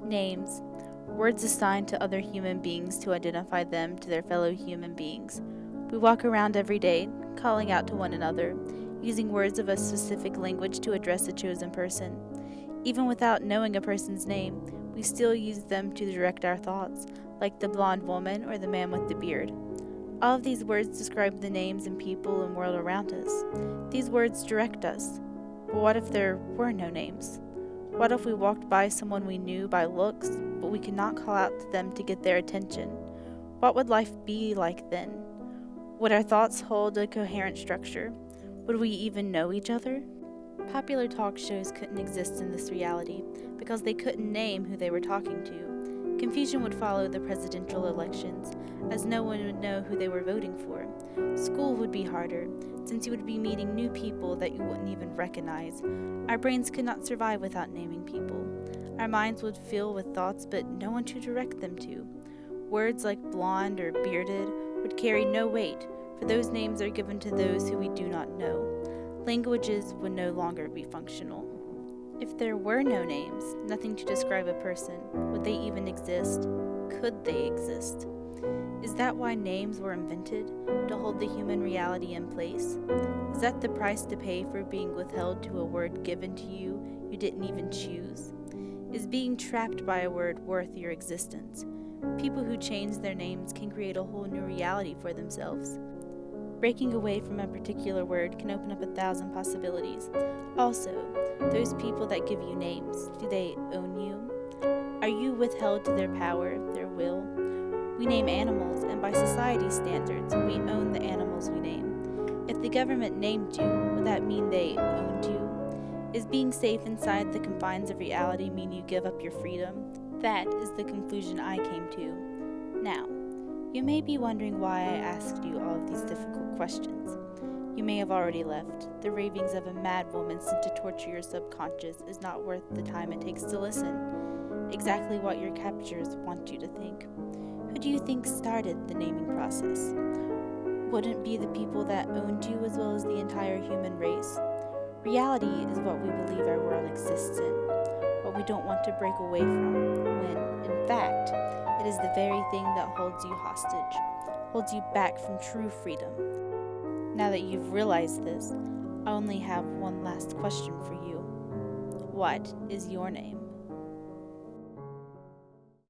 Names. Words assigned to other human beings to identify them to their fellow human beings. We walk around every day, calling out to one another, using words of a specific language to address a chosen person. Even without knowing a person's name, we still use them to direct our thoughts, like the blonde woman or the man with the beard. All of these words describe the names and people and world around us. These words direct us. But what if there were no names? What if we walked by someone we knew by looks, but we could not call out to them to get their attention? What would life be like then? Would our thoughts hold a coherent structure? Would we even know each other? Popular talk shows couldn't exist in this reality because they couldn't name who they were talking to. Confusion would follow the presidential elections, as no one would know who they were voting for. School would be harder, since you would be meeting new people that you wouldn't even recognize. Our brains could not survive without naming people. Our minds would fill with thoughts, but no one to direct them to. Words like blonde or bearded would carry no weight, for those names are given to those who we do not know. Languages would no longer be functional. If there were no names, nothing to describe a person, would they even exist? Could they exist? Is that why names were invented? To hold the human reality in place? Is that the price to pay for being withheld to a word given to you didn't even choose? Is being trapped by a word worth your existence? People who change their names can create a whole new reality for themselves. Breaking away from a particular word can open up 1,000 possibilities. Also, those people that give you names, do they own you? Are you withheld to their power, their will? We name animals, and by society's standards, we own the animals we name. If the government named you, would that mean they owned you? Is being safe inside the confines of reality mean you give up your freedom? That is the conclusion I came to. Now, you may be wondering why I asked you all of these difficult questions. You may have already left. The ravings of a mad woman sent to torture your subconscious is not worth the time it takes to listen. Exactly what your captors want you to think. Who do you think started the naming process? Wouldn't it be the people that owned you as well as the entire human race? Reality is what we believe our world exists in, what we don't want to break away from, when, in fact, it is the very thing that holds you hostage, holds you back from true freedom. Now that you've realized this, I only have one last question for you. What is your name?